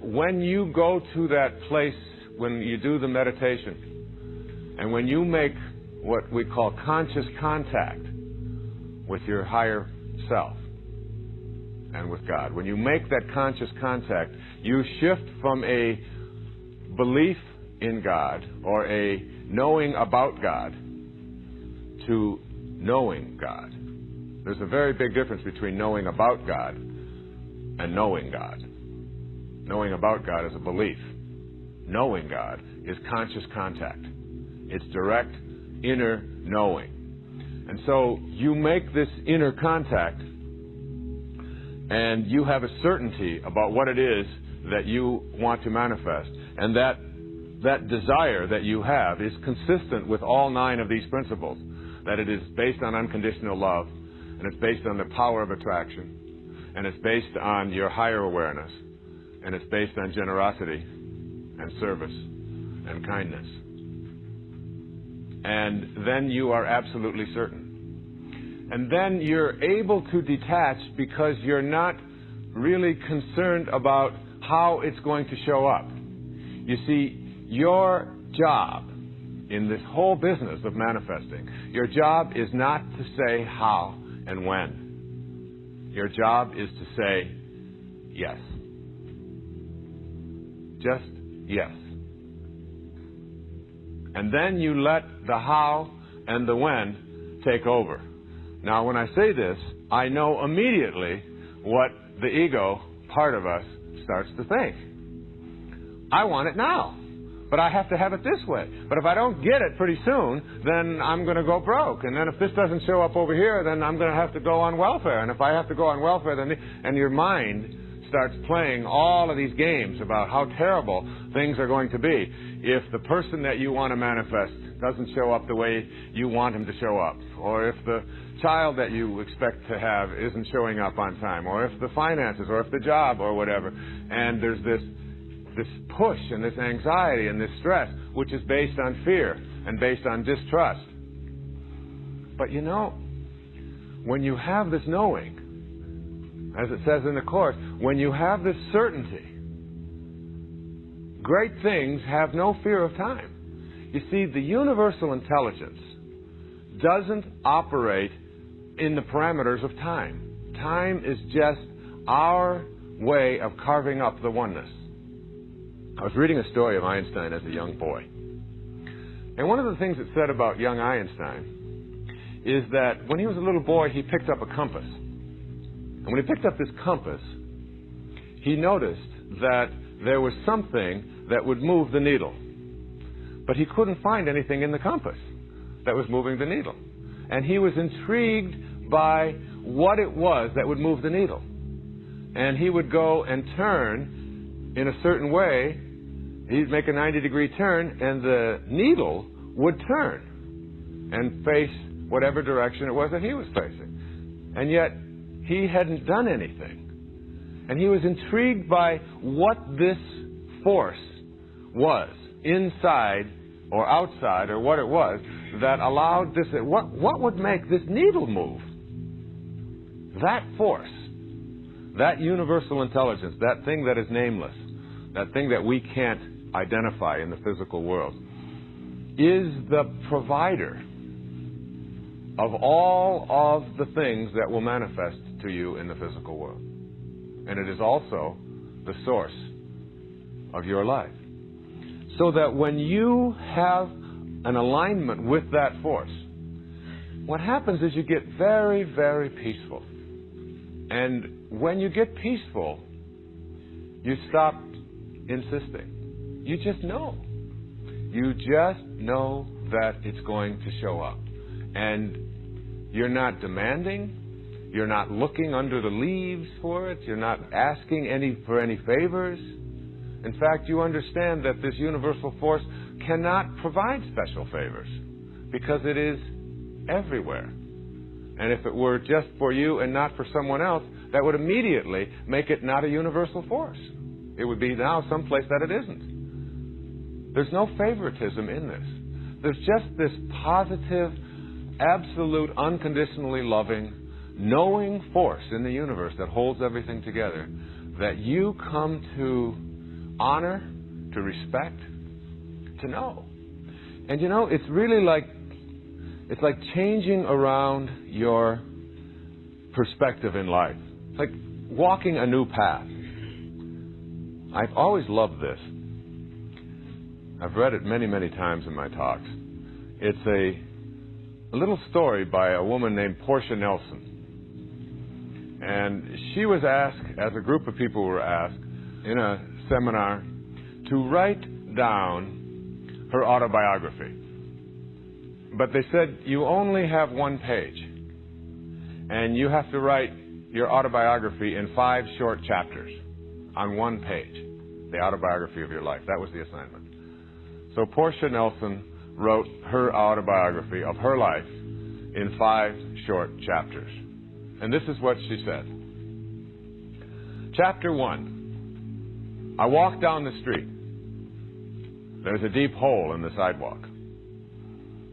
When you go to that place, when you do the meditation, and when you make what we call conscious contact with your higher self and with God, when you make that conscious contact, you shift from a belief in God or a knowing about God to knowing God. There's a very big difference between knowing about God and knowing God. Knowing about God is a belief. Knowing God is conscious contact. It's direct inner knowing. And so you make this inner contact and you have a certainty about what it is that you want to manifest. And that desire that you have is consistent with all 9 of these principles. That it is based on unconditional love, and it's based on the power of attraction, and it's based on your higher awareness, and it's based on generosity and service and kindness. And then you are absolutely certain. And then you're able to detach because you're not really concerned about how it's going to show up. You see, your job in this whole business of manifesting, your job is not to say how and when. Your job is to say yes. Just yes. And then you let the how and the when take over. Now, when I say this, I know immediately what the ego part of us starts to think. I want it now, but I have to have it this way. But if I don't get it pretty soon, then I'm going to go broke. And then if this doesn't show up over here, then I'm going to have to go on welfare. And if I have to go on welfare, then and your mind starts playing all of these games about how terrible things are going to be if the person that you want to manifest doesn't show up the way you want him to show up, or if the child that you expect to have isn't showing up on time, or if the finances, or if the job, or whatever. And there's this push and this anxiety and this stress, which is based on fear and based on distrust. But you know, when you have this knowing, as it says in the Course, when you have this certainty, great things have no fear of time. You see, the universal intelligence doesn't operate in the parameters of time. Time is just our way of carving up the oneness. I was reading a story of Einstein as a young boy. And one of the things it said about young Einstein is that when he was a little boy, he picked up a compass. And when he picked up this compass, he noticed that there was something that would move the needle. But he couldn't find anything in the compass that was moving the needle. And he was intrigued by what it was that would move the needle. And he would go and turn in a certain way. He'd make a 90-degree turn, and the needle would turn and face whatever direction it was that he was facing. And yet, he hadn't done anything. And he was intrigued by what this force was, inside or outside, or what it was, that allowed this, what would make this needle move? That force, that universal intelligence, that thing that is nameless, that thing that we can't identify in the physical world, is the provider of all of the things that will manifest to you in the physical world. And it is also the source of your life. So that when you have an alignment with that force, what happens is you get very, very peaceful. And when you get peaceful, you stop insisting. You just know. You just know that it's going to show up. And you're not demanding. You're not looking under the leaves for it. You're not asking for any favors. In fact, you understand that this universal force cannot provide special favors because it is everywhere. And if it were just for you and not for someone else, that would immediately make it not a universal force. It would be now someplace that it isn't. There's no favoritism in this. There's just this positive, absolute, unconditionally loving, knowing force in the universe that holds everything together that you come to honor, to respect, to know. And you know, it's really like changing around your perspective in life. It's like walking a new path. I've always loved this. I've read it many, many times in my talks. It's a little story by a woman named Portia Nelson. And she was asked, as a group of people were asked in a seminar, to write down her autobiography. But they said, you only have one page. And you have to write your autobiography in 5 short chapters on one page. The autobiography of your life. That was the assignment. So Portia Nelson wrote her autobiography of her life in 5 short chapters. And this is what she said. Chapter 1. I walk down the street. There's a deep hole in the sidewalk.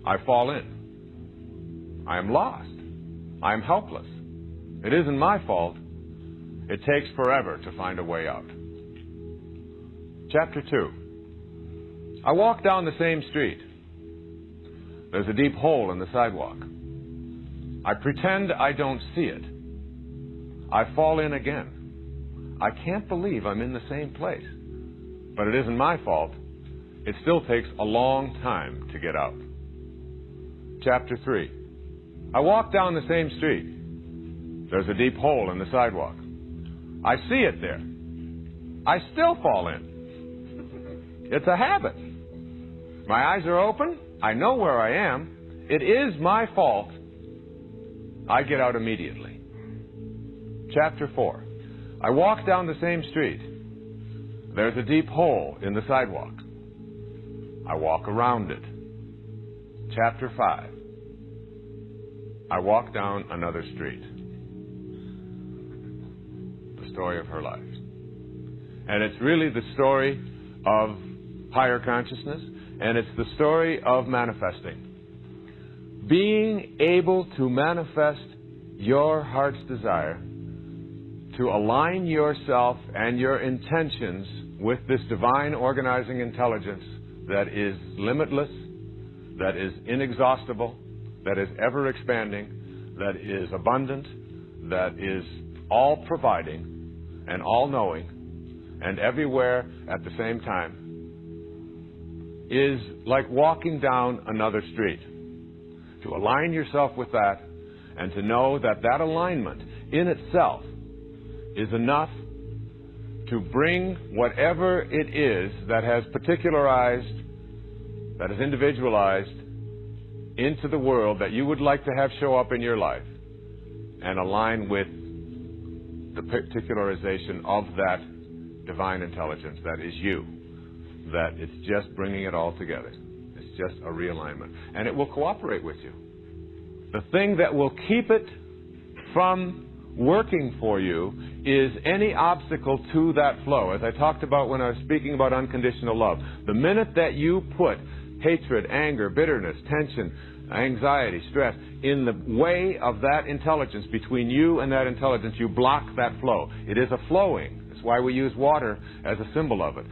I fall in. I am lost. I am helpless. It isn't my fault. It takes forever to find a way out. Chapter 2. I walk down the same street. There's a deep hole in the sidewalk. I pretend I don't see it. I fall in again. I can't believe I'm in the same place. But it isn't my fault. It still takes a long time to get out. Chapter 3. I walk down the same street. There's a deep hole in the sidewalk. I see it there. I still fall in. It's a habit. My eyes are open. I know where I am. It is my fault. I get out immediately. Chapter 4. I walk down the same street. There's a deep hole in the sidewalk. I walk around it. Chapter 5. I walk down another street. The story of her life. And it's really the story of higher consciousness, and it's the story of manifesting. Being able to manifest your heart's desire, to align yourself and your intentions with this divine organizing intelligence that is limitless, that is inexhaustible, that is ever expanding, that is abundant, that is all providing and all knowing and everywhere at the same time, is like walking down another street. To align yourself with that and to know that that alignment in itself is enough to bring whatever it is that has particularized, that is individualized into the world that you would like to have show up in your life and align with the particularization of that divine intelligence that is you, that it's just bringing it all together. It's just a realignment. And it will cooperate with you. The thing that will keep it from working for you is any obstacle to that flow. As I talked about when I was speaking about unconditional love, the minute that you put hatred, anger, bitterness, tension, anxiety, stress in the way of that intelligence, between you and that intelligence, you block that flow. It is a flowing. That's why we use water as a symbol of it.